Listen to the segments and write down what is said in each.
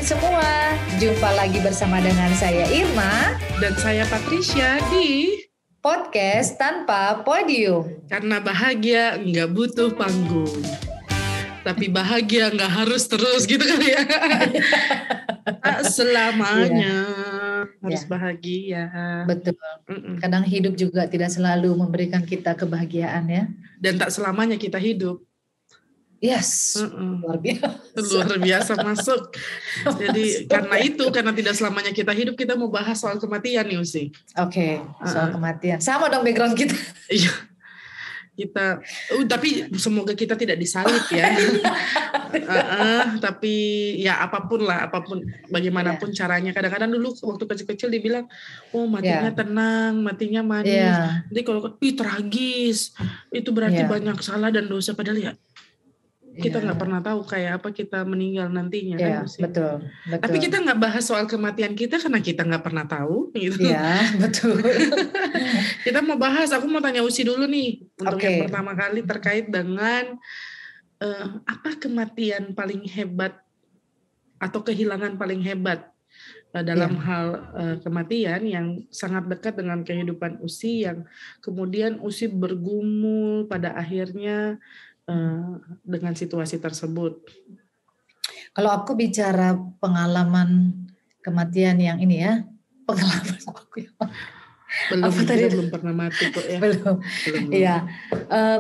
teman-teman semua, jumpa lagi bersama dengan saya Irma dan saya Patricia di podcast tanpa podium. Karena bahagia nggak butuh panggung, tapi bahagia nggak harus terus gitu kali ya. Selamanya harus bahagia. Betul. Kadang hidup juga tidak selalu memberikan kita kebahagiaan ya. Dan tak selamanya kita hidup. Yes, luar biasa masuk. Jadi karena tidak selamanya kita hidup, kita mau bahas soal kematian nih Usi. Oke, soal kematian. Sama dong background kita. Iya. Kita tapi semoga kita tidak disalib ya. Tapi ya apapun bagaimanapun caranya. Kadang-kadang dulu waktu kecil-kecil dibilang, oh matinya tenang, matinya manis. Jadi kalau tragis, itu berarti banyak salah dan dosa, padahal ya kita nggak pernah tahu kayak apa kita meninggal nantinya kan. Betul. Tapi kita nggak bahas soal kematian kita karena kita nggak pernah tahu gitu. Iya, betul. Kita mau bahas, aku mau tanya Usi dulu nih untuk yang pertama kali terkait dengan apa kematian paling hebat atau kehilangan paling hebat dalam hal kematian yang sangat dekat dengan kehidupan Usi, yang kemudian Usi bergumul pada akhirnya dengan situasi tersebut. Kalau aku bicara pengalaman kematian yang ini ya, pengalaman aku belum pernah mati kok ya. Belum. Iya.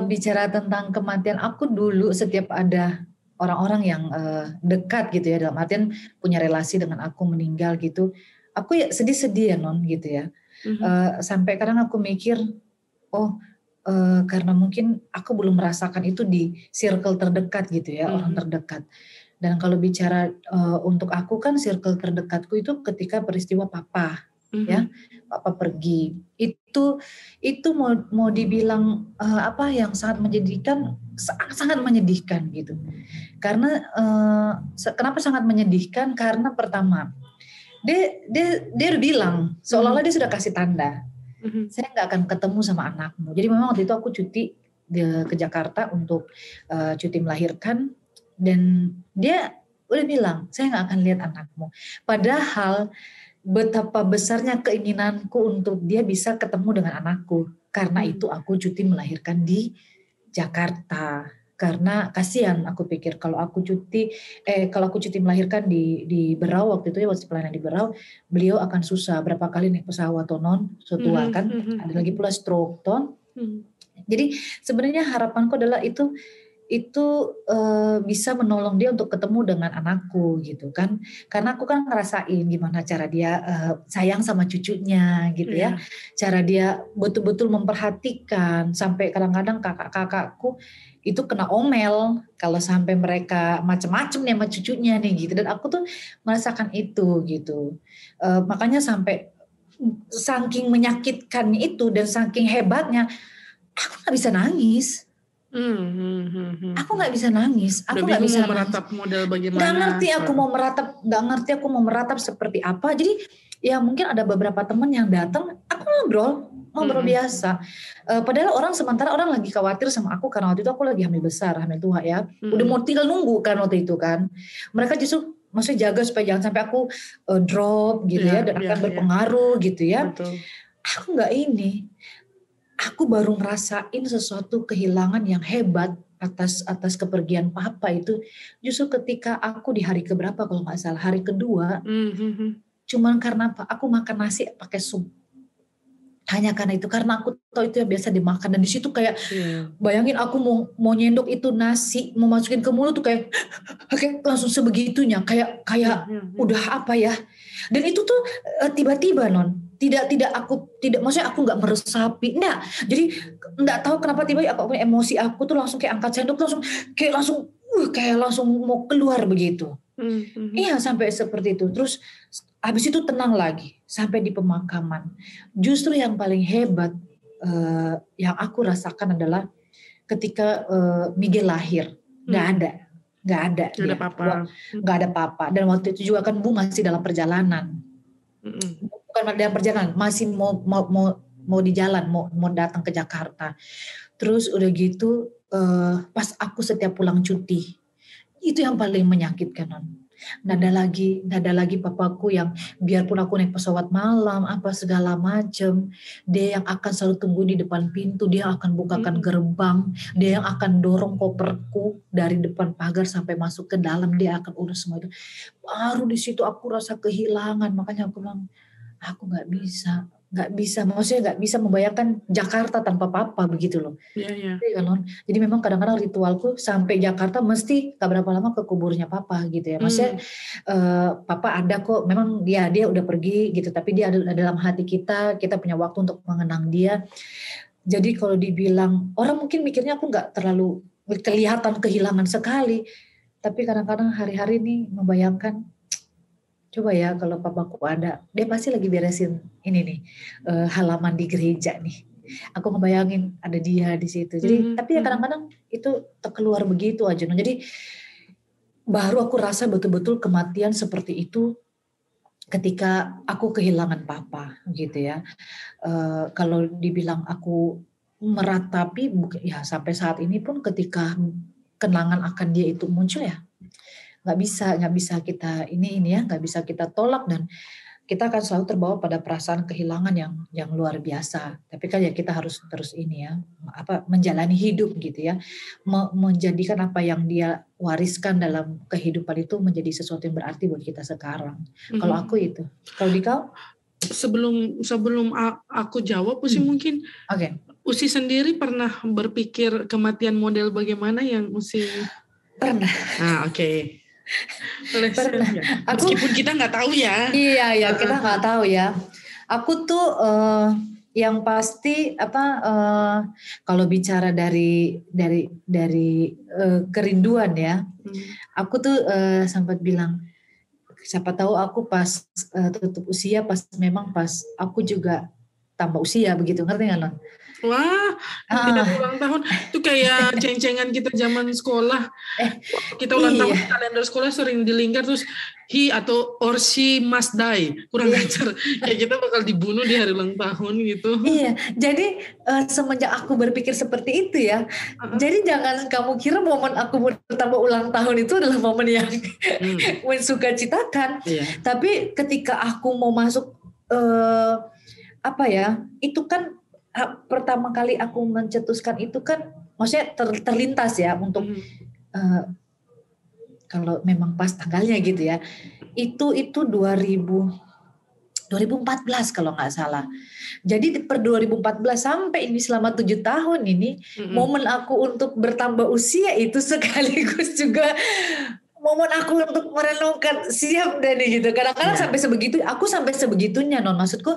Bicara tentang kematian, aku dulu setiap ada orang-orang yang dekat gitu ya, dalam artian punya relasi dengan aku meninggal gitu, aku ya sedih-sedih ya non gitu ya. Sampai kadang aku mikir, karena mungkin aku belum merasakan itu di circle terdekat gitu ya, orang terdekat. Dan kalau bicara untuk aku kan circle terdekatku itu ketika peristiwa papa, ya, papa pergi. Itu mau dibilang yang sangat menyedihkan, sangat menyedihkan gitu. Karena kenapa sangat menyedihkan? Karena pertama, dia udah bilang seolah-olah dia sudah kasih tanda. Saya nggak akan ketemu sama anakmu. Jadi memang waktu itu aku cuti ke Jakarta untuk cuti melahirkan, dan dia udah bilang saya nggak akan lihat anakmu. Padahal betapa besarnya keinginanku untuk dia bisa ketemu dengan anakku. Karena itu aku cuti melahirkan di Jakarta. Karena kasihan aku pikir kalau aku cuti melahirkan di Berau waktu itu ya, waktu pelayanan di Berau, beliau akan susah berapa kali naik pesawat tonon, setua kan, ada lagi pula stroke ton. Jadi sebenarnya harapanku adalah itu bisa menolong dia untuk ketemu dengan anakku gitu kan, karena aku kan ngerasain gimana cara dia sayang sama cucunya gitu ya, cara dia betul-betul memperhatikan, sampai kadang-kadang kakak-kakakku itu kena omel kalau sampai mereka macem-macem nih sama cucunya nih gitu, dan aku tuh merasakan itu gitu. Makanya sampai saking menyakitkannya itu dan saking hebatnya, aku nggak bisa nangis. Aku nggak bisa nangis. Aku nggak bisa meratap model bagaimana. Nggak ngerti aku mau meratap seperti apa. Jadi ya mungkin ada beberapa teman yang datang, aku ngobrol biasa. Padahal sementara orang lagi khawatir sama aku karena waktu itu aku lagi hamil besar, hamil tua ya. Udah mau tinggal nunggu kan waktu itu kan. Mereka justru maksudnya jaga supaya jangan sampai aku drop gitu ya, dan akan berpengaruh gitu ya. Betul. Aku nggak ini. Aku baru ngerasain sesuatu kehilangan yang hebat atas kepergian papa itu justru ketika aku di hari keberapa kalau nggak salah, hari kedua. Cuman karena apa? Aku makan nasi pakai sup. Hanya karena itu, karena aku tahu itu yang biasa dimakan, dan di situ kayak bayangin aku mau nyendok itu nasi, mau masukin ke mulut tuh kayak langsung sebegitunya, kayak udah apa ya. Dan itu tuh tiba-tiba non. Maksudnya aku nggak meresapi, enggak. Jadi nggak tahu kenapa tiba-tiba emosi aku tuh langsung kayak angkat sendok, kayak langsung mau keluar begitu. Iya, sampai seperti itu. Terus habis itu tenang lagi sampai di pemakaman. Justru yang paling hebat yang aku rasakan adalah ketika Miguel lahir, nggak ada papa. Dan waktu itu juga kan Bu masih dalam perjalanan. Bukan dalam perjalanan, masih mau di jalan, mau datang ke Jakarta. Terus udah gitu pas aku setiap pulang cuti, itu yang paling menyakitkan non. Nggak ada lagi papaku yang biarpun aku naik pesawat malam, apa segala macam, dia yang akan selalu tunggu di depan pintu, dia akan bukakan gerbang, dia yang akan dorong koperku dari depan pagar sampai masuk ke dalam, dia akan urus semua itu. Baru di situ aku rasa kehilangan, makanya aku bilang, aku nggak bisa, maksudnya nggak bisa membayangkan Jakarta tanpa papa begitu loh. Iya. Jadi memang kadang-kadang ritualku sampai Jakarta mesti gak berapa lama ke kuburnya papa gitu ya. Maksudnya papa ada kok, memang dia udah pergi gitu, tapi dia ada dalam hati kita punya waktu untuk mengenang dia. Jadi kalau dibilang, orang mungkin mikirnya aku gak terlalu kelihatan kehilangan sekali, tapi kadang-kadang hari-hari ini membayangkan, coba ya kalau papaku ada, dia pasti lagi beresin ini nih, halaman di gereja nih. Aku ngebayangin ada dia di situ. Jadi tapi ya kadang-kadang itu keluar begitu aja. Nah, jadi baru aku rasa betul-betul kematian seperti itu ketika aku kehilangan papa gitu ya. Kalau dibilang aku meratapi, ya sampai saat ini pun ketika kenangan akan dia itu muncul ya, nggak bisa kita nggak bisa kita tolak, dan kita akan selalu terbawa pada perasaan kehilangan yang luar biasa. Tapi kan ya kita harus terus menjalani hidup gitu ya, menjadikan apa yang dia wariskan dalam kehidupan itu menjadi sesuatu yang berarti buat kita sekarang. Kalau aku itu, kalau Dikau? Sebelum aku jawab, Usi mungkin. Oke. Usi sendiri pernah berpikir kematian model bagaimana yang Usi? Pernah. Oke. Pernah. Meskipun kita nggak tahu ya. Iya, kita nggak tahu ya. Aku tuh yang pasti kalau bicara dari kerinduan ya, aku tuh sempat bilang, siapa tahu aku pas tutup usia, pas aku juga tambah usia begitu, ngerti nggak Non? Wah, tidak ulang tahun itu kayak ceng-cengan kita zaman sekolah. Kita ulang tahun di kalender sekolah sering dilingkar terus he atau or she must die. Kurang ajar. Kayak kita bakal dibunuh di hari ulang tahun gitu. Iya, jadi semenjak aku berpikir seperti itu ya, jadi jangan kamu kira momen aku bertambah ulang tahun itu adalah momen yang mensukacitakan. Tapi ketika aku mau masuk itu kan pertama kali aku mencetuskan itu kan, maksudnya terlintas ya untuk kalau memang pas tanggalnya gitu ya, itu 2014 kalau nggak salah. Jadi per 2014 sampai ini selama 7 tahun ini, momen aku untuk bertambah usia itu sekaligus juga momen aku untuk merenungkan siap deh nih gitu. Kadang-kadang sampai sebegitunya Non, maksudku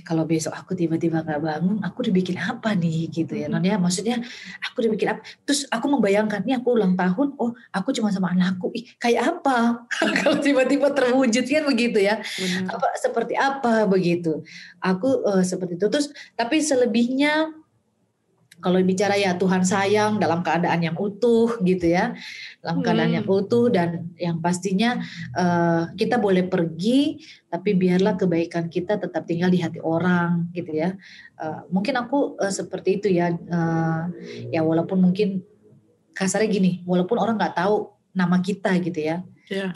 kalau besok aku tiba-tiba gak bangun, aku udah bikin apa nih gitu ya Non ya, maksudnya aku udah bikin apa, terus aku membayangkan nih aku ulang tahun, aku cuma sama anakku, kayak apa kalau tiba-tiba terwujud kan begitu ya. Seperti apa begitu, aku seperti itu. Terus tapi selebihnya kalau bicara ya Tuhan sayang dalam keadaan yang utuh gitu ya, dalam keadaan yang utuh, dan yang pastinya kita boleh pergi tapi biarlah kebaikan kita tetap tinggal di hati orang gitu ya. Mungkin aku seperti itu ya, ya walaupun mungkin kasarnya gini, walaupun orang nggak tahu nama kita gitu ya,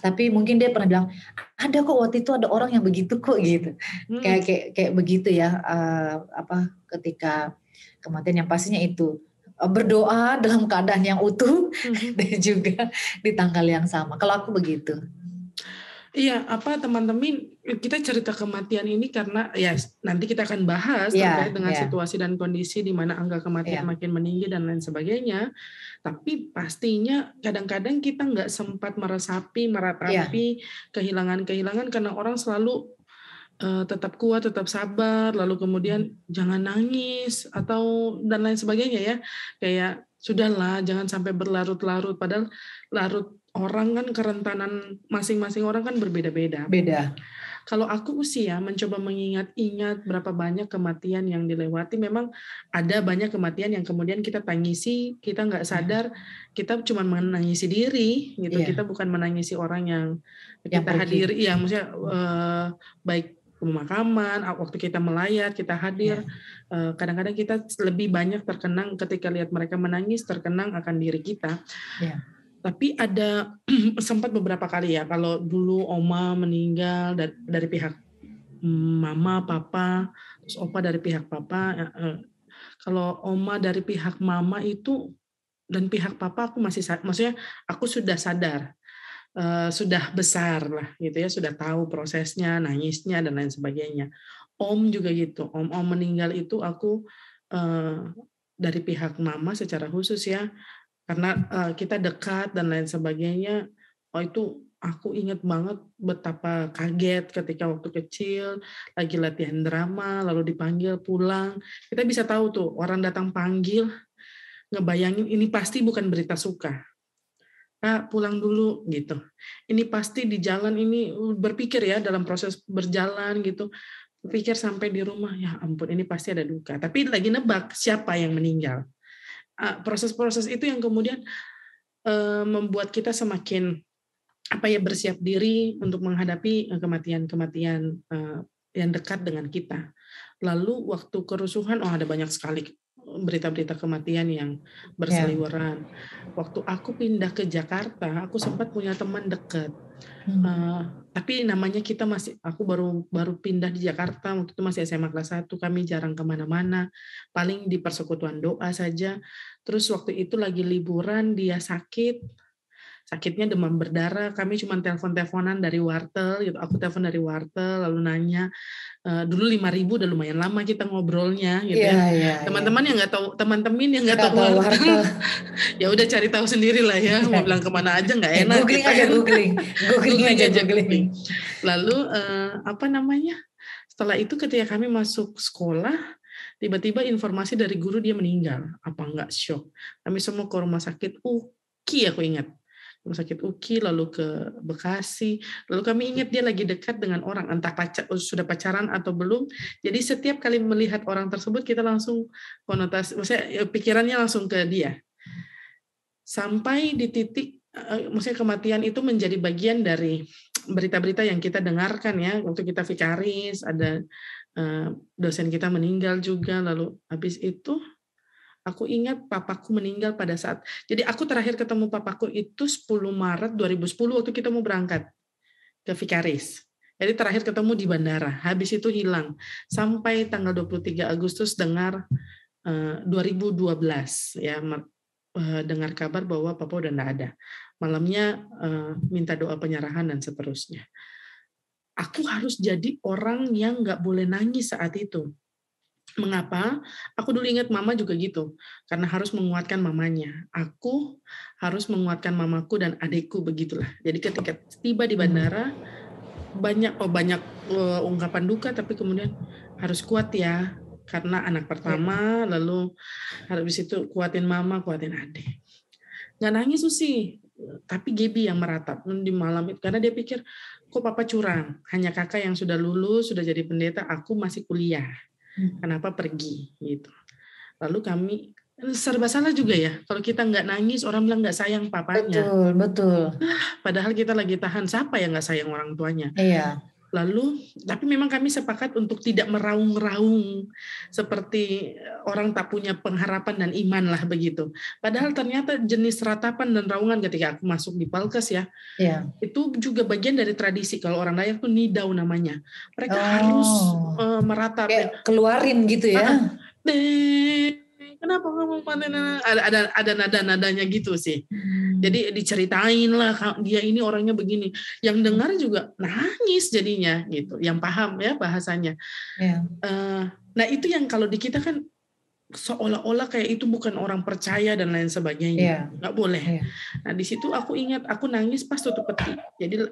tapi mungkin dia pernah bilang ada kok waktu itu ada orang yang begitu kok gitu, kayak begitu ya, ketika kematian yang pastinya itu berdoa dalam keadaan yang utuh dan juga di tanggal yang sama. Kalau aku begitu. Iya, teman-teman, kita cerita kematian ini karena ya nanti kita akan bahas terkait dengan situasi dan kondisi di mana angka kematian makin meninggi dan lain sebagainya. Tapi pastinya kadang-kadang kita nggak sempat meratapi kehilangan-kehilangan karena orang selalu tetap kuat, tetap sabar, lalu kemudian jangan nangis atau dan lain sebagainya ya. Kayak sudahlah, jangan sampai berlarut-larut. Padahal larut orang kan, kerentanan masing-masing orang kan berbeda-beda. Beda. Kalau aku usia mencoba mengingat-ingat berapa banyak kematian yang dilewati, memang ada banyak kematian yang kemudian kita tangisi, kita nggak sadar, kita cuma menangisi diri gitu. Kita bukan menangisi orang yang kita hadiri, ya maksudnya baik pemakaman, waktu kita melayat, kita hadir, kadang-kadang kita lebih banyak terkenang ketika lihat mereka menangis, terkenang akan diri kita. Tapi ada sempat beberapa kali ya, kalau dulu oma meninggal dari pihak mama, papa, terus opa dari pihak papa. Kalau oma dari pihak mama itu dan pihak papa aku maksudnya aku sudah sadar, sudah besar lah gitu ya, sudah tahu prosesnya, nangisnya dan lain sebagainya. Om juga gitu, om meninggal itu aku dari pihak mama secara khusus ya, karena kita dekat dan lain sebagainya. Itu aku ingat banget betapa kaget ketika waktu kecil lagi latihan drama lalu dipanggil pulang. Kita bisa tahu tuh orang datang panggil, ngebayangin ini pasti bukan berita suka. Pulang dulu gitu. Ini pasti di jalan ini berpikir ya, dalam proses berjalan gitu, berpikir sampai di rumah, ya ampun ini pasti ada duka. Tapi lagi nebak siapa yang meninggal. Proses-proses itu yang kemudian membuat kita semakin bersiap diri untuk menghadapi kematian-kematian yang dekat dengan kita. Lalu waktu kerusuhan, ada banyak sekali berita-berita kematian yang berseliweran. Waktu aku pindah ke Jakarta, aku sempat punya teman dekat. Tapi namanya aku baru pindah di Jakarta, waktu itu masih SMA kelas 1, kami jarang kemana-mana, paling di persekutuan doa saja. Terus waktu itu lagi liburan, dia sakitnya demam berdarah, kami cuma telepon-teleponan dari wartel gitu. Aku telepon dari wartel lalu nanya, dulu 5.000 udah lumayan lama kita ngobrolnya gitu ya. Teman-teman yang nggak tahu, teman-teman yang nggak tahu wartel ya udah cari tahu sendiri lah ya, mau bilang kemana aja nggak enak. Googling aja. Lalu setelah itu ketika kami masuk sekolah, tiba-tiba informasi dari guru dia meninggal. Apa enggak shock? Kami semua ke rumah sakit UKI, aku ingat. Rumah sakit UKI, lalu ke Bekasi. Lalu kami ingat dia lagi dekat dengan orang, entah sudah pacaran atau belum. Jadi setiap kali melihat orang tersebut, kita langsung konotasi, maksudnya pikirannya langsung ke dia. Sampai di titik, maksudnya kematian itu menjadi bagian dari berita-berita yang kita dengarkan ya. Waktu kita vikaris, ada dosen kita meninggal juga. Lalu habis itu, aku ingat papaku meninggal pada saat, jadi aku terakhir ketemu papaku itu 10 Maret 2010 waktu kita mau berangkat ke vikaris. Jadi terakhir ketemu di bandara, habis itu hilang. Sampai tanggal 23 Agustus dengar 2012 ya, dengar kabar bahwa papa udah enggak ada. Malamnya minta doa penyerahan dan seterusnya. Aku harus jadi orang yang nggak boleh nangis saat itu. Mengapa? Aku dulu ingat mama juga gitu, karena harus menguatkan mamanya. Aku harus menguatkan mamaku dan adikku, begitulah. Jadi ketika tiba di bandara, banyak ungkapan duka, tapi kemudian harus kuat ya, karena anak pertama, lalu habis itu kuatin mama, kuatin adik. Nggak nangis sih, tapi Gaby yang meratap di malam itu, karena dia pikir, kok papa curang, hanya kakak yang sudah lulus, sudah jadi pendeta, aku masih kuliah. Kenapa pergi gitu. Lalu kami serba salah juga ya, kalau kita nggak nangis orang bilang nggak sayang papanya. Betul. Padahal kita lagi tahan, siapa yang nggak sayang orang tuanya. Iya. Lalu tapi memang kami sepakat untuk tidak meraung-raung seperti orang tak punya pengharapan dan iman lah begitu. Padahal ternyata jenis ratapan dan raungan ketika aku masuk di Palkes ya, itu juga bagian dari tradisi. Kalau orang Dayak tuh nidau namanya. Mereka harus meratap. Kayak keluarin gitu ya. Kenapa kamu panen? Ada nada-nadanya gitu sih. Jadi diceritain lah, dia ini orangnya begini. Yang dengar juga nangis jadinya gitu. Yang paham ya bahasanya. Nah itu yang kalau di kita kan seolah-olah kayak itu bukan orang percaya dan lain sebagainya. Nggak boleh. Nah di situ aku ingat aku nangis pas tutup peti. Jadi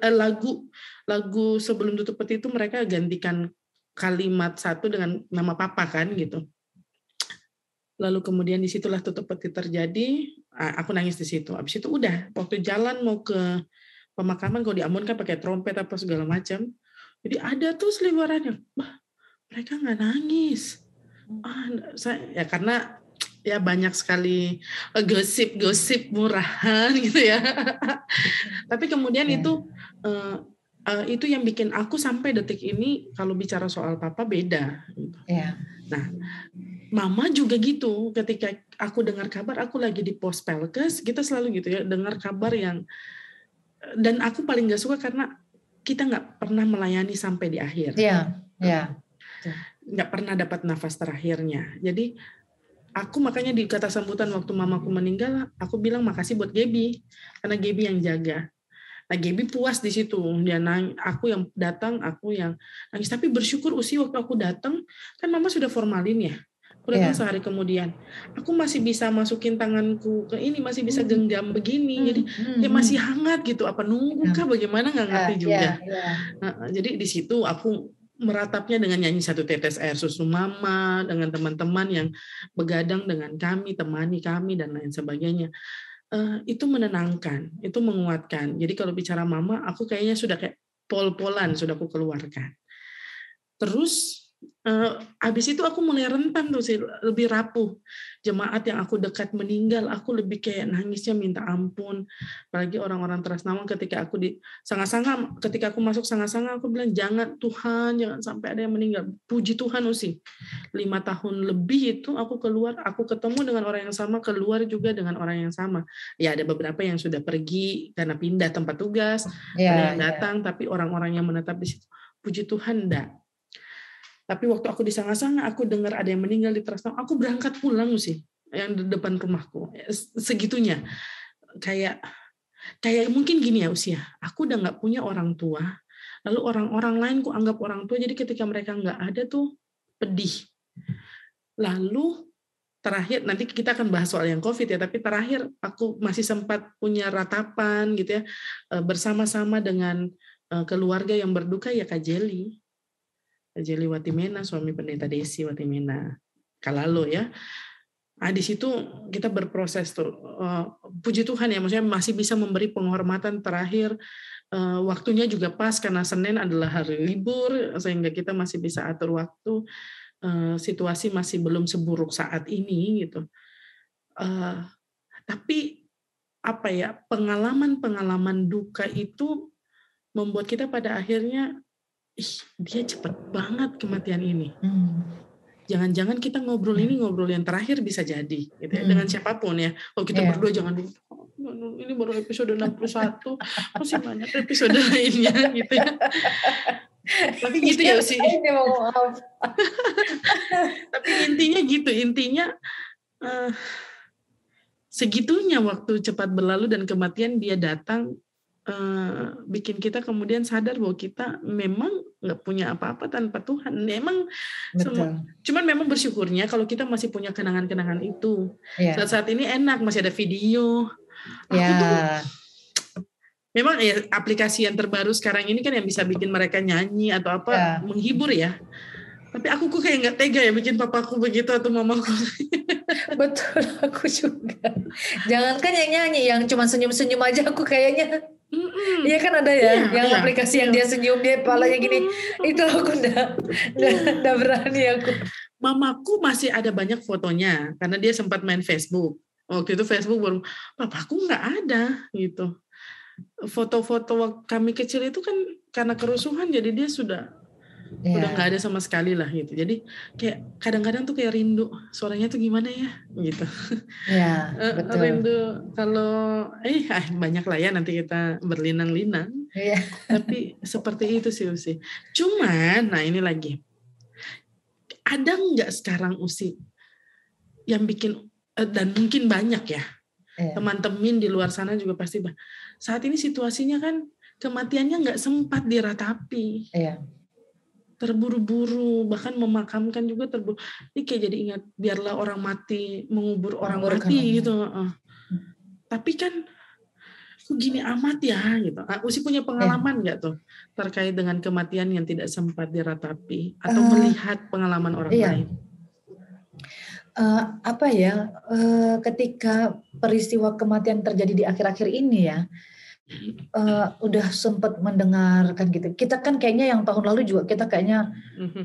lagu sebelum tutup peti itu mereka gantikan kalimat satu dengan nama papa kan gitu. Lalu kemudian disitulah tutup peti terjadi, aku nangis di situ. Habis itu udah, waktu jalan mau ke pemakaman, kalau di Ambon kan pakai trompet apa segala macam. Jadi ada tuh seliwerannya, mereka nggak nangis. Ya karena ya banyak sekali gosip-gosip murahan gitu ya. Tapi kemudian itu Itu yang bikin aku sampai detik ini kalau bicara soal papa beda. Yeah. Nah, mama juga gitu. Ketika aku dengar kabar aku lagi di pos Pelkes, kita selalu gitu ya, dengar kabar yang, dan aku paling gak suka karena kita nggak pernah melayani sampai di akhir. Iya, iya. Nggak pernah dapat nafas terakhirnya. Jadi aku makanya di kata sambutan waktu mamaku meninggal, aku bilang makasih buat Gaby, karena Gaby yang jaga. Nah, Gaby puas di situ. Dia aku yang datang, aku yang nangis. Tapi bersyukur Usi waktu aku datang, kan mama sudah formalin ya. Aku datang sehari kemudian, aku masih bisa masukin tanganku ke ini, masih bisa genggam begini. Jadi ya masih hangat gitu. Apa nunggu kah? Bagaimana nggak ngerti juga. Nah, jadi di situ aku meratapnya dengan nyanyi Satu Tetes Air Susu Mama, dengan teman-teman yang begadang dengan kami, temani kami dan lain sebagainya. Itu menenangkan, itu menguatkan. Jadi kalau bicara mama, aku kayaknya sudah kayak pol-polan sudah aku keluarkan. Terus habis itu aku mulai rentan tuh sih, lebih rapuh. Jemaat yang aku dekat meninggal, aku lebih kayak nangisnya minta ampun. Apalagi orang-orang Trasnawa ketika aku di Sanga-Sanga, ketika aku masuk Sanga-Sanga, aku bilang jangan Tuhan, jangan sampai ada yang meninggal. Puji Tuhan Usi. 5 tahun lebih itu aku keluar, aku ketemu dengan orang yang sama, keluar juga dengan orang yang sama. Ya ada beberapa yang sudah pergi karena pindah tempat tugas, ada yang datang, tapi orang-orang yang menetap di situ, puji Tuhan enggak. Tapi waktu aku di Sanga-Sanga, aku dengar ada yang meninggal di Trasnawa, aku berangkat pulang sih, yang di depan rumahku, segitunya. Kayak mungkin gini ya Usia, aku udah nggak punya orang tua, lalu orang-orang lain ku anggap orang tua, jadi ketika mereka nggak ada tuh pedih. Lalu terakhir, nanti kita akan bahas soal yang COVID ya, tapi terakhir aku masih sempat punya ratapan gitu ya, bersama-sama dengan keluarga yang berduka ya Kak Jeli Watimena, suami pendeta Desi Watimena Kalalo ya. Di situ kita berproses tuh, puji Tuhan ya, maksudnya masih bisa memberi penghormatan terakhir. Waktunya juga pas karena Senin adalah hari libur, sehingga kita masih bisa atur waktu. Situasi masih belum seburuk saat ini gitu. Tapi apa ya, pengalaman duka itu membuat kita pada akhirnya, dia cepet banget kematian ini. Jangan-jangan kita ngobrol yang terakhir bisa jadi gitu ya, dengan siapapun ya. Kalau kita berdua jangan dulu, ini baru episode 61, masih banyak episode lainnya gitu ya. Tapi gitu ya sih. Tapi intinya segitunya waktu cepat berlalu dan kematian dia datang, bikin kita kemudian sadar bahwa kita memang nggak punya apa-apa tanpa Tuhan. Memang cuman memang bersyukurnya kalau kita masih punya kenangan-kenangan itu. Saat ini enak, masih ada video. Aku tuh memang ya aplikasi yang terbaru sekarang ini kan yang bisa bikin mereka nyanyi atau apa, menghibur ya. Tapi aku kok kayak nggak tega ya bikin papaku begitu atau mamaku. Betul, aku juga. Jangankan yang nyanyi, yang cuma senyum-senyum aja aku kayaknya. Iya kan ada ya, yang aplikasi yang dia senyum, dia kepalanya gini. Itu aku udah berani aku. Mamaku masih ada banyak fotonya karena dia sempat main Facebook. Waktu itu Facebook baru, papaku nggak ada gitu. Foto-foto kami kecil itu kan karena kerusuhan, jadi dia udah nggak ada sama sekali lah gitu. Jadi kayak kadang-kadang tuh kayak rindu suaranya tuh gimana ya gitu. Betul. Rindu kalau banyak lah ya, nanti kita berlinang-linang. Tapi seperti itu sih Usi. Cuman nah ini lagi, ada nggak sekarang Usi yang bikin, dan mungkin banyak ya teman-teman di luar sana juga pasti saat ini situasinya kan kematiannya nggak sempat diratapi. Terburu-buru, bahkan memakamkan juga terburu. Ini kayak jadi ingat, biarlah orang mati mengubur orang mati gitu. Tapi kan gini amat ya gitu. Usi punya pengalaman nggak tuh terkait dengan kematian yang tidak sempat diratapi atau melihat pengalaman orang lain? Ketika peristiwa kematian terjadi di akhir-akhir ini ya, udah sempat mendengarkan gitu. Kita kan kayaknya yang tahun lalu juga kita kayaknya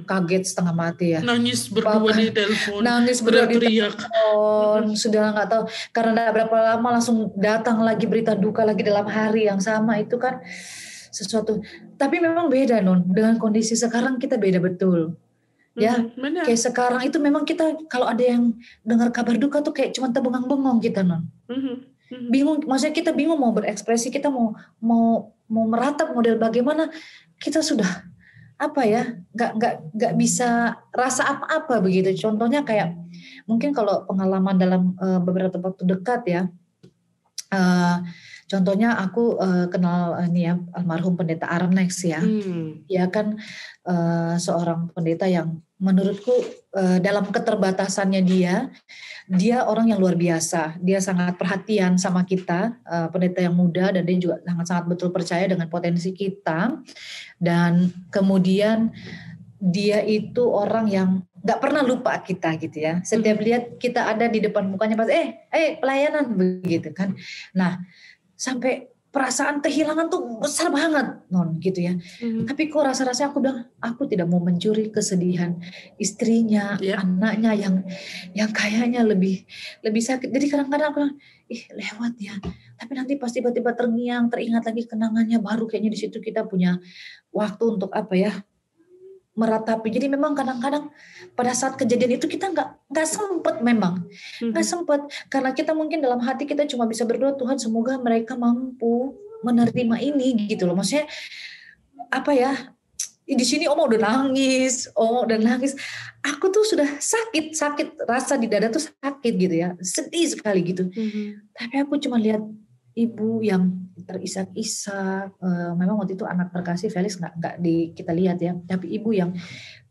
kaget setengah mati ya. Nangis berdua di telepon. Nangis berdua di telepon. Sudah nggak tahu karena berapa lama langsung datang lagi berita duka lagi dalam hari yang sama, itu kan sesuatu. Tapi memang beda Non, dengan kondisi sekarang kita beda betul. Ya, kayak sekarang itu memang kita kalau ada yang dengar kabar duka tuh kayak cuma terbengong-bengong kita Non. Bingung, maksudnya kita bingung mau berekspresi, kita mau meratap model bagaimana, kita sudah apa ya, nggak bisa rasa apa-apa begitu. Contohnya kayak mungkin kalau pengalaman dalam beberapa waktu dekat ya. Contohnya aku kenal ini ya almarhum pendeta Arnex ya, dia kan seorang pendeta yang menurutku dalam keterbatasannya dia orang yang luar biasa, dia sangat perhatian sama kita pendeta yang muda dan dia juga sangat betul percaya dengan potensi kita dan kemudian dia itu orang yang nggak pernah lupa kita gitu ya. Setiap lihat kita ada di depan mukanya pas pelayanan begitu kan. Nah, sampai perasaan kehilangan tuh besar banget Non gitu ya. Tapi kok rasa-rasanya aku bilang aku tidak mau mencuri kesedihan istrinya, anaknya yang kayaknya lebih sakit. Jadi kadang-kadang aku bilang lewat ya. Tapi nanti pas tiba-tiba teringat lagi kenangannya baru kayaknya di situ kita punya waktu untuk apa ya? Meratapi. Jadi memang kadang-kadang pada saat kejadian itu kita nggak sempat memang nggak sempat karena kita mungkin dalam hati kita cuma bisa berdoa Tuhan semoga mereka mampu menerima ini gitu loh. Maksudnya apa ya? Di sini Oma udah nangis, Aku tuh sudah sakit rasa di dada tuh sakit gitu ya, sedih sekali gitu. Tapi aku cuma lihat ibu yang terisak-isak, memang waktu itu anak terkasih Felix nggak kita lihat ya, tapi ibu yang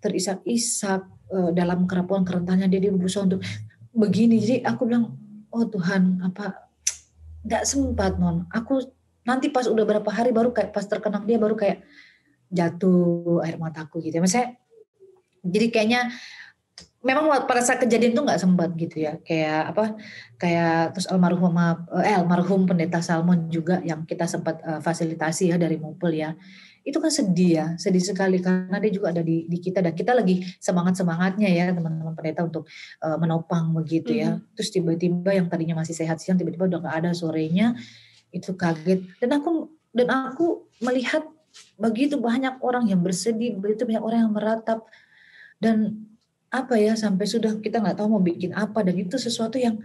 terisak-isak dalam kerapuhan kerentannya dia berusaha untuk begini. Jadi aku bilang, oh Tuhan, apa nggak sempat Non. Aku nanti pas udah berapa hari baru kayak pas terkenang dia baru kayak jatuh air mataku gitu ya. Maksudnya jadi kayaknya memang pada saat kejadian itu nggak sempat gitu ya, kayak terus almarhum pendeta Salmon juga yang kita sempat fasilitasi ya dari Mupel ya, itu kan sedih sekali karena dia juga ada di kita dan kita lagi semangatnya ya teman-teman pendeta untuk menopang begitu ya, terus tiba-tiba yang tadinya masih sehat siang tiba-tiba udah nggak ada sorenya, itu kaget dan aku melihat begitu banyak orang yang bersedih, begitu banyak orang yang meratap dan apa ya sampai sudah kita nggak tahu mau bikin apa dan itu sesuatu yang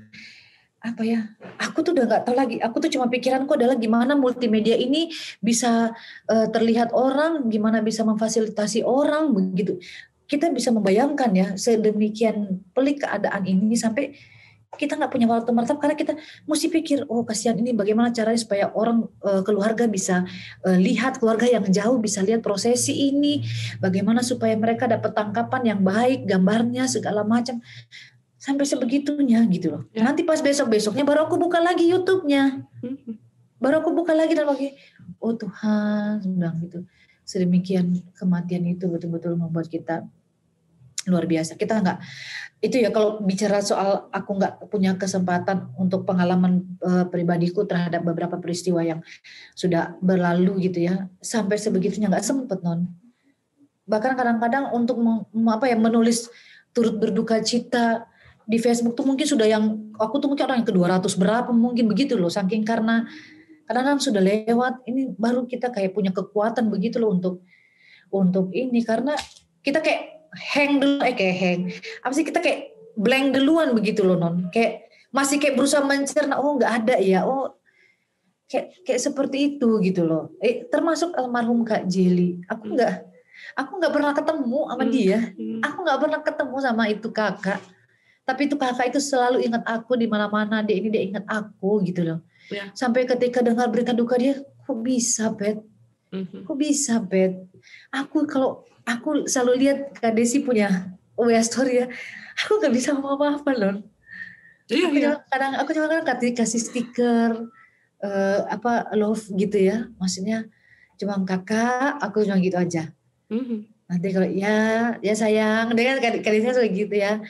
apa ya aku tuh udah nggak tahu lagi, aku tuh cuma pikiranku adalah gimana multimedia ini bisa terlihat orang, gimana bisa memfasilitasi orang begitu. Kita bisa membayangkan ya sedemikian pelik keadaan ini sampai kita nggak punya waktu meratap karena kita mesti pikir oh kasihan ini bagaimana caranya supaya orang keluarga bisa lihat, keluarga yang jauh bisa lihat prosesi ini, bagaimana supaya mereka dapat tangkapan yang baik, gambarnya segala macam sampai sebegitunya gitu loh. Ya. Nanti pas besok-besoknya baru aku buka lagi YouTube-nya, dan lagi oh Tuhan bilang gitu, sedemikian kematian itu betul-betul membuat kita luar biasa. Kita nggak itu ya kalau bicara soal aku nggak punya kesempatan untuk pengalaman pribadiku terhadap beberapa peristiwa yang sudah berlalu gitu ya, sampai sebegitunya nggak sempet Non. Bahkan kadang-kadang untuk menulis turut berduka cita di Facebook tuh mungkin sudah yang aku tuh mungkin orang yang ke-200 berapa mungkin begitu loh, saking karena kadang-kadang sudah lewat ini baru kita kayak punya kekuatan begitu loh untuk ini karena kita kayak kita kayak blank duluan begitu loh Non, kayak masih kayak berusaha mencerna oh nggak ada ya, oh kayak seperti itu gitu loh. Termasuk almarhum Kak Jelly, aku nggak pernah ketemu sama dia, aku nggak pernah ketemu sama itu kakak, tapi itu kakak itu selalu ingat aku di mana-mana, dia ingat aku gitu loh. Ya. Sampai ketika dengar berita duka dia, kok bisa Bet? Aku selalu lihat Kak Desi punya WA story ya, aku nggak bisa ngomong apa loh. Iya. Kadang aku cuma kasih stiker love gitu ya, maksudnya cuma kakak, aku cuma gitu aja. Nanti kalau ya sayang, dia kan Kak Desi suka gitu ya,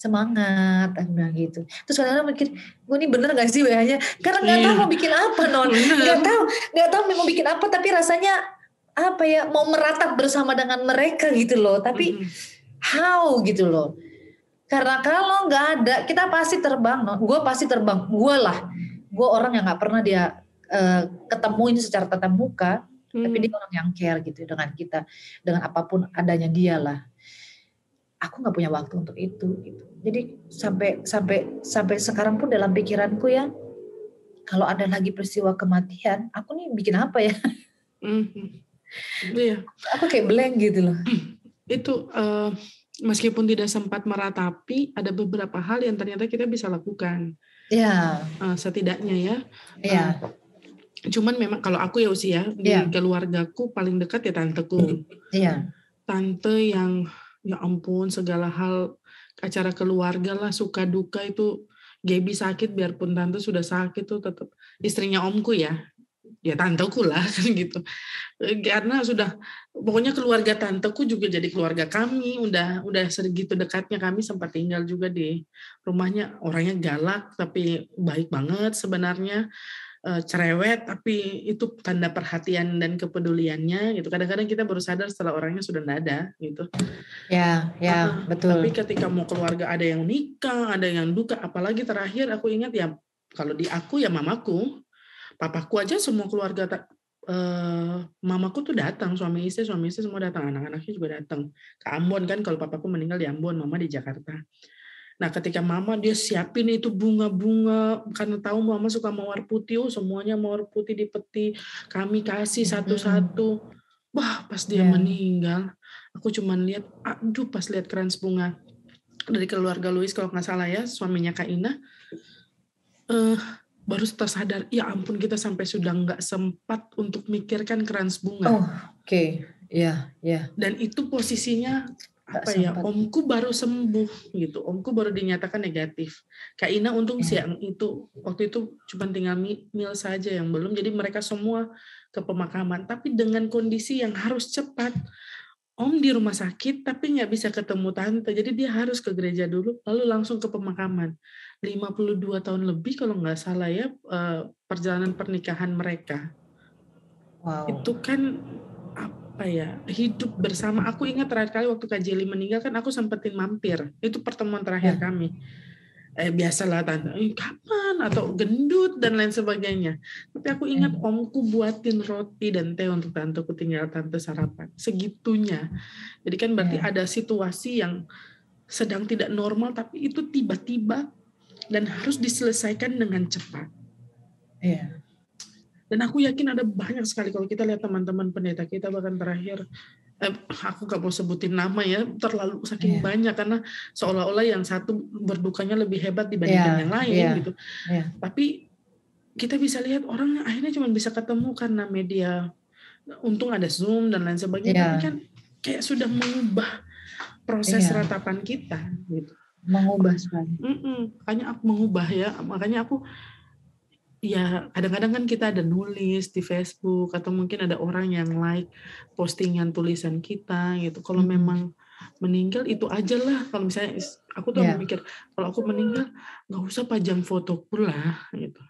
semangat, aku bilang gitu. Terus kadang-kadang mikir, gue ini bener nggak sih WA-nya? Karena nggak tahu mau bikin apa Non, nggak tahu mau bikin apa, tapi rasanya apa ya mau meratap bersama dengan mereka gitu loh, tapi how gitu loh, karena kalau nggak ada kita pasti terbang, no? Gue pasti terbang, gue orang yang nggak pernah dia ketemuin secara tatap muka, tapi dia orang yang care gitu dengan kita, dengan apapun adanya dia lah. Aku nggak punya waktu untuk itu gitu. Jadi sampai sekarang pun dalam pikiranku ya, kalau ada lagi peristiwa kematian, aku nih bikin apa ya? Iya. Aku kayak blank gitu loh. Itu meskipun tidak sempat meratapi, ada beberapa hal yang ternyata kita bisa lakukan. Iya. Setidaknya ya. Iya. Cuman memang kalau aku ya Usi ya, di keluargaku paling dekat ya tanteku. Iya. Tante yang ya ampun segala hal acara keluarga lah, suka duka itu, Gaby sakit biarpun tante sudah sakit tuh tetap istrinya omku ya tanteku lah gitu. Karena sudah pokoknya keluarga tanteku juga jadi keluarga kami, udah segitu dekatnya. Kami sempat tinggal juga di rumahnya, orangnya galak tapi baik banget sebenarnya, cerewet tapi itu tanda perhatian dan kepeduliannya gitu. Kadang-kadang kita baru sadar setelah orangnya sudah nggak ada gitu. Ya, betul. Tapi ketika mau keluarga ada yang nikah, ada yang duka, apalagi terakhir aku ingat ya, kalau di aku ya mamaku, papaku aja semua keluarga mamaku tuh datang, suami istri semua datang, anak-anaknya juga datang ke Ambon kan, kalau papaku meninggal di Ambon, mama di Jakarta. Nah ketika mama dia siapin itu bunga-bunga, karena tahu mama suka mawar putih, semuanya mawar putih di peti, kami kasih satu-satu. Wah pas dia meninggal, aku cuman lihat, aduh pas lihat krans bunga dari keluarga Louis kalau nggak salah ya, suaminya Kak Ina, baru tersadar, ya ampun kita sampai sudah nggak sempat untuk mikirkan krans bunga. Oke. Iya. Dan itu posisinya omku baru sembuh gitu, omku baru dinyatakan negatif. Kak Ina untung siang itu, waktu itu cuma tinggal Mil saja yang belum, jadi mereka semua ke pemakaman. Tapi dengan kondisi yang harus cepat, om di rumah sakit tapi nggak bisa ketemu tante, jadi dia harus ke gereja dulu, lalu langsung ke pemakaman. 52 tahun lebih kalau nggak salah ya perjalanan pernikahan mereka. Wow. Itu kan hidup bersama. Aku ingat terakhir kali waktu Kak Jelly meninggal kan aku sempetin mampir. Itu pertemuan terakhir kami. Biasalah tante, kapan? Atau gendut dan lain sebagainya. Tapi aku ingat omku buatin roti dan teh untuk tanteku, tinggal tante sarapan. Segitunya. Jadi kan berarti ada situasi yang sedang tidak normal, tapi itu tiba-tiba dan harus diselesaikan dengan cepat. Iya. Dan aku yakin ada banyak sekali kalau kita lihat teman-teman pendeta kita, bahkan terakhir aku gak mau sebutin nama ya, terlalu saking banyak, karena seolah-olah yang satu berdukanya lebih hebat dibandingkan yang lain gitu. Tapi kita bisa lihat orang akhirnya cuma bisa ketemu karena media, untung ada Zoom dan lain sebagainya, tapi kan kayak sudah mengubah proses ratapan kita gitu. Mengubah sekali. Makanya aku mengubah ya, makanya aku ya kadang-kadang kan kita ada nulis di Facebook atau mungkin ada orang yang like postingan tulisan kita gitu. Kalau memang meninggal itu aja lah. Kalau misalnya aku tuh mikir kalau aku meninggal nggak usah pajang fotoku lah gitu.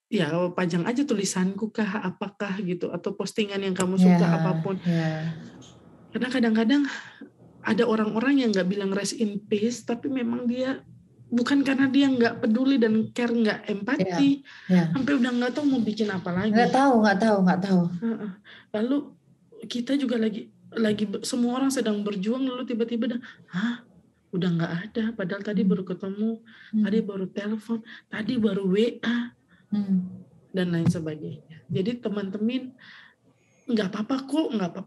Ya pajang aja tulisanku kah apakah gitu, atau postingan yang kamu suka apapun. Karena kadang-kadang ada orang-orang yang nggak bilang rest in peace, tapi memang dia bukan karena dia nggak peduli dan care, nggak empati, sampai udah nggak tahu mau bikin apa lagi. Nggak tahu. Lalu kita juga lagi semua orang sedang berjuang, lalu tiba-tiba udah nggak ada. Padahal tadi baru ketemu, tadi baru telepon, tadi baru WA, dan lain sebagainya. Jadi teman-teman nggak apa-apa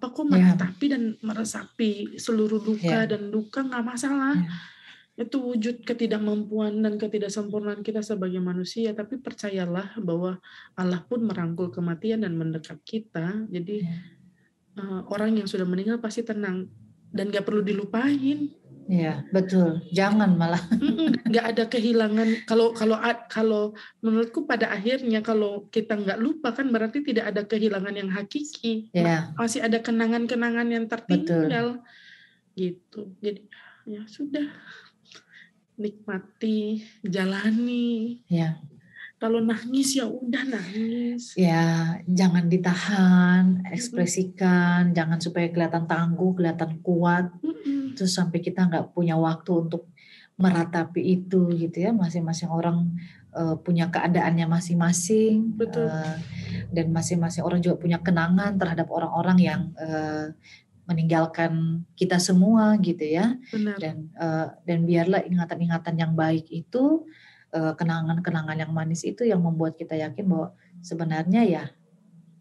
kok meratapi dan meresapi seluruh luka dan duka, nggak masalah. Itu wujud ketidakmampuan dan ketidaksempurnaan kita sebagai manusia, tapi percayalah bahwa Allah pun merangkul kematian dan mendekat kita. Jadi orang yang sudah meninggal pasti tenang dan gak perlu dilupain. Iya, betul. Jangan malah. Gak ada kehilangan. Kalau menurutku pada akhirnya kalau kita nggak lupa kan berarti tidak ada kehilangan yang hakiki. Masih ada kenangan-kenangan yang tertinggal. Betul. Gitu. Jadi ya sudah. Nikmati, jalani. Kalau nangis ya udah nangis. Ya, jangan ditahan, ekspresikan, jangan supaya kelihatan tangguh, kelihatan kuat. Terus sampai kita nggak punya waktu untuk meratapi itu gitu ya. Masing-masing orang punya keadaannya masing-masing, Betul. Dan masing-masing orang juga punya kenangan terhadap orang-orang yang meninggalkan kita semua gitu ya. Benar. Dan biarlah ingatan-ingatan yang baik itu, kenangan-kenangan yang manis itu yang membuat kita yakin bahwa sebenarnya ya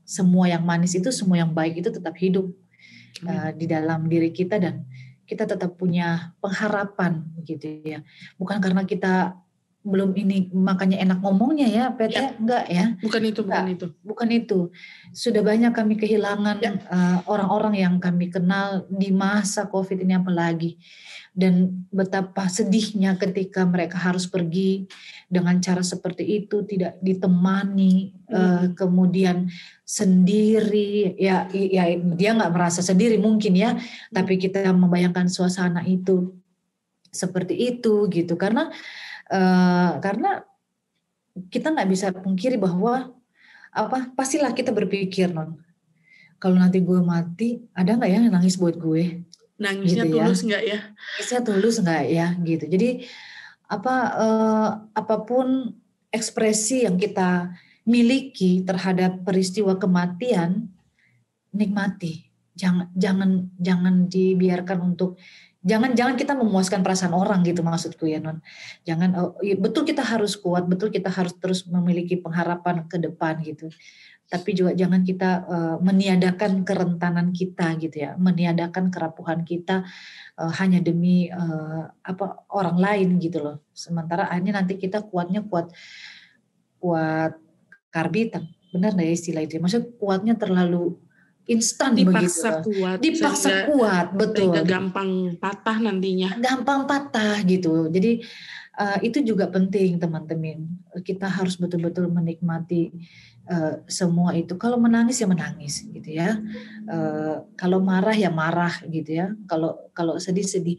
semua yang manis itu, semua yang baik itu tetap hidup di dalam diri kita, dan kita tetap punya pengharapan gitu ya. Bukan karena kita belum ini makanya enak ngomongnya ya, Pet, ya. Enggak ya. Bukan itu. Sudah banyak kami kehilangan orang-orang yang kami kenal di masa Covid ini apalagi. Dan betapa sedihnya ketika mereka harus pergi dengan cara seperti itu, tidak ditemani, kemudian sendiri. Ya dia nggak merasa sendiri mungkin ya, tapi kita membayangkan suasana itu seperti itu gitu, karena kita nggak bisa pungkiri bahwa pastilah kita berpikir, Non, kalau nanti gue mati ada nggak ya yang nangis buat gue? Nangisnya gitu tulus nggak ya? Nangisnya tulus nggak ya gitu. Jadi apapun ekspresi yang kita miliki terhadap peristiwa kematian, nikmati. Jangan dibiarkan untuk jangan kita memuaskan perasaan orang gitu, maksudku ya, Non. Jangan betul kita harus kuat, betul kita harus terus memiliki pengharapan ke depan gitu. Tapi juga jangan kita meniadakan kerentanan kita gitu ya, meniadakan kerapuhan kita hanya demi orang lain gitu loh. Sementara akhirnya nanti kita kuatnya kuat karbitan, benar nggak ya istilah itu? Maksudnya kuatnya terlalu instan begitu. Dipaksa kuat, betul. Sehingga gampang patah nantinya. Gampang patah gitu. Jadi itu juga penting, teman-teman. Kita harus betul-betul menikmati semua itu. Kalau menangis ya menangis gitu ya. Kalau marah ya marah gitu ya. Kalau sedih.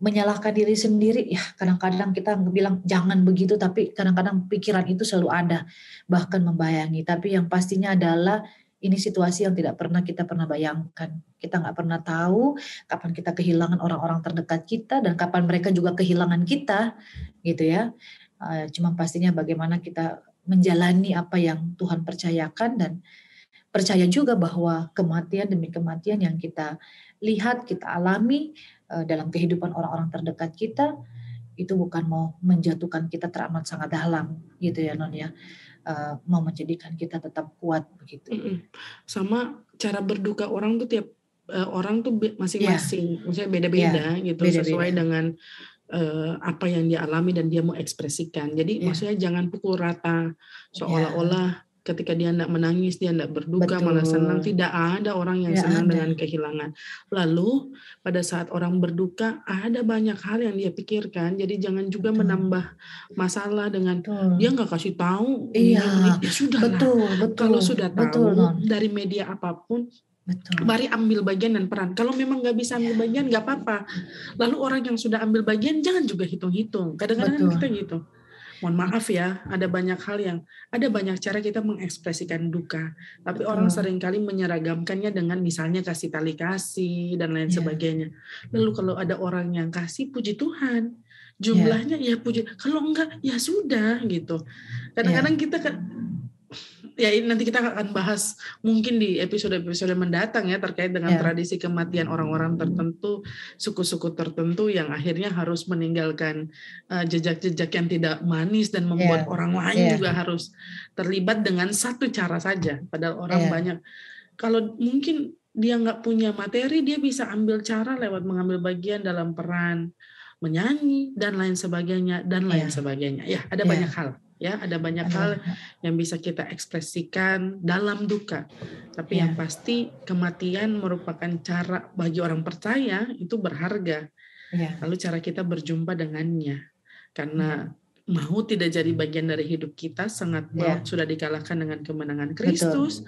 Menyalahkan diri sendiri ya, kadang-kadang kita bilang jangan begitu, tapi kadang-kadang pikiran itu selalu ada, bahkan membayangi. Tapi yang pastinya adalah ini situasi yang tidak pernah kita bayangkan. Kita nggak pernah tahu kapan kita kehilangan orang-orang terdekat kita dan kapan mereka juga kehilangan kita, gitu ya. Cuma pastinya bagaimana kita menjalani apa yang Tuhan percayakan, dan percaya juga bahwa kematian demi kematian yang kita lihat, kita alami dalam kehidupan orang-orang terdekat kita, itu bukan mau menjatuhkan kita teramat sangat dalam gitu ya, Non ya. Mau menjadikan kita tetap kuat begitu. Sama cara berduka orang tuh tiap orang tuh masing-masing, maksudnya beda-beda gitu, sesuai dengan apa yang dia alami dan dia mau ekspresikan. Jadi maksudnya jangan pukul rata seolah-olah ketika dia hendak menangis, dia hendak berduka, malah senang. Tidak ada orang yang senang dengan kehilangan. Lalu pada saat orang berduka ada banyak hal yang dia pikirkan. Jadi jangan juga menambah masalah dengan dia nggak kasih tahu. Ya sudah lah. Kalau sudah tahu dari media apapun, mari ambil bagian dan peran. Kalau memang nggak bisa ambil bagian, nggak apa-apa. Lalu orang yang sudah ambil bagian jangan juga hitung-hitung. Kadang-kadang kita gitu. Mohon maaf ya, ada banyak cara kita mengekspresikan duka. Tapi orang seringkali menyeragamkannya dengan misalnya kasih tali kasih dan lain sebagainya. Lalu kalau ada orang yang kasih, puji Tuhan, jumlahnya ya puji. Kalau enggak, ya sudah gitu. Kadang-kadang kita ya nanti kita akan bahas mungkin di episode-episode mendatang ya, terkait dengan tradisi kematian orang-orang tertentu, suku-suku tertentu yang akhirnya harus meninggalkan jejak-jejak yang tidak manis dan membuat orang lain juga harus terlibat dengan satu cara saja, padahal orang banyak. Kalau mungkin dia nggak punya materi, dia bisa ambil cara lewat mengambil bagian dalam peran menyanyi dan lain sebagainya ya, ada banyak hal. Ya, ada banyak hal yang bisa kita ekspresikan dalam duka. Tapi yang pasti kematian merupakan cara bagi orang percaya itu berharga. Lalu cara kita berjumpa dengannya. Karena maut tidak jadi bagian dari hidup kita, sangat maut sudah dikalahkan dengan kemenangan Kristus.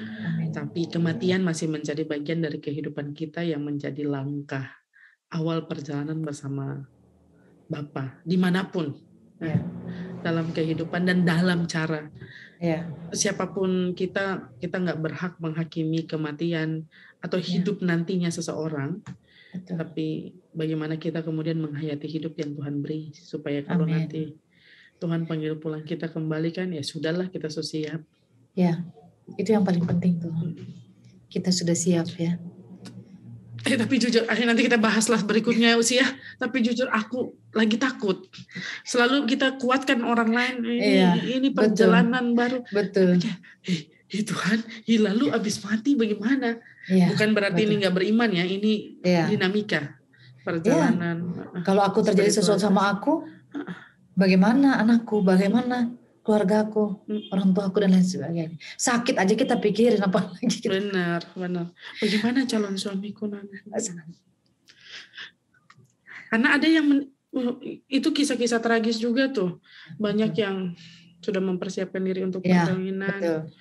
Tapi kematian masih menjadi bagian dari kehidupan kita yang menjadi langkah awal perjalanan bersama Bapa dimanapun. Dalam kehidupan dan dalam cara. Siapapun kita nggak berhak menghakimi kematian atau hidup nantinya seseorang. Tapi bagaimana kita kemudian menghayati hidup yang Tuhan beri, supaya kalau nanti Tuhan panggil pulang kita kembali kan, ya sudahlah kita sudah siap. Ya, itu yang paling penting tuh. Kita sudah siap ya. Tapi jujur, nanti kita bahaslah berikutnya usia. Tapi jujur aku lagi takut. Selalu kita kuatkan orang lain. Ini perjalanan baru. Betul. Tuhan, lalu abis mati bagaimana? Bukan berarti ini nggak beriman ya. Ini dinamika perjalanan. Kalau aku terjadi sesuatu sama aku, bagaimana anakku? Bagaimana keluargaku, orang tuaku dan lain sebagainya. Sakit aja kita pikirin apa lagi. Benar. Bagaimana calon suamiku nanti? Karena ada yang itu kisah-kisah tragis juga tuh. Banyak yang sudah mempersiapkan diri untuk perkawinan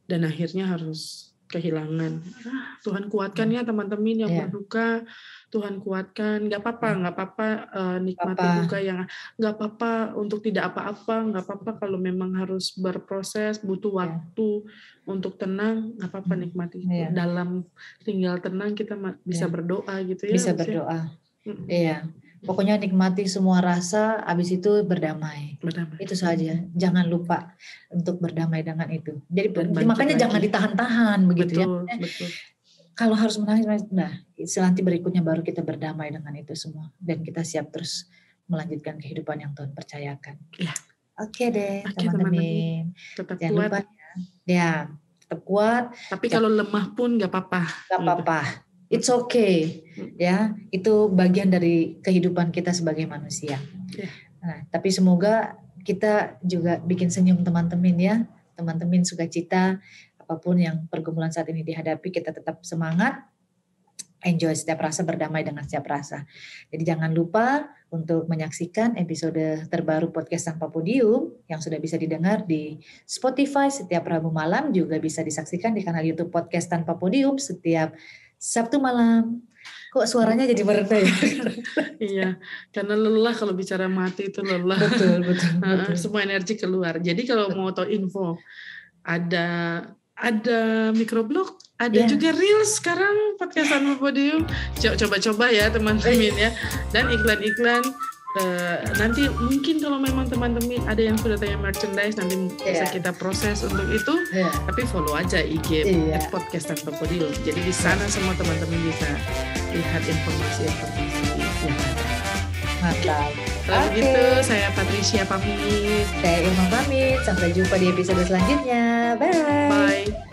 dan akhirnya harus kehilangan. Tuhan kuatkan ya teman-teman yang berduka. Tuhan kuatkan, nggak apa-apa nikmati duka yang nggak apa-apa untuk tidak apa-apa, nggak apa-apa kalau memang harus berproses, butuh waktu untuk tenang, nggak apa-apa nikmati. Dalam tinggal tenang kita bisa berdoa gitu ya. Bisa berdoa. Iya. Pokoknya nikmati semua rasa, habis itu berdamai. Itu saja. Jangan lupa untuk berdamai dengan itu. Jadi makanya jangan ditahan-tahan begitu. Betul. Kalau harus menangis, nanti berikutnya baru kita berdamai dengan itu semua. Dan kita siap terus melanjutkan kehidupan yang Tuhan percayakan. Ya. Oke deh, teman-teman. Tetap jangan kuat. Lupa ya, tetap kuat. Tapi kalau lemah pun gak apa-apa. Gak apa-apa. It's okay. Ya, itu bagian dari kehidupan kita sebagai manusia. Ya. Nah, tapi semoga kita juga bikin senyum teman-teman ya. Teman-teman sukacita. Apapun yang pergumulan saat ini dihadapi, kita tetap semangat, enjoy setiap rasa, berdamai dengan setiap rasa. Jadi jangan lupa untuk menyaksikan episode terbaru Podcast Tanpa Podium yang sudah bisa didengar di Spotify setiap Rabu malam, juga bisa disaksikan di kanal YouTube Podcast Tanpa Podium setiap Sabtu malam. Kok suaranya jadi merendah ya? Iya, karena lelah kalau bicara mati itu lelah. Betul. Semua energi keluar. Jadi kalau mau tahu info, ada microblog, ada juga reels sekarang Podcast Tanpa Podium. Coba-coba ya teman-teman ya. Dan iklan-iklan nanti mungkin kalau memang teman-teman ada yang sudah tanya merchandise, nanti bisa kita proses untuk itu. Tapi follow aja IG Podcast Tanpa Podium. Jadi di sana semua teman-teman bisa lihat informasi-informasi yang ada. Mantap. Kalau begitu, saya Patricia pamit. Saya Irma pamit. Sampai jumpa di episode selanjutnya. Bye. Bye.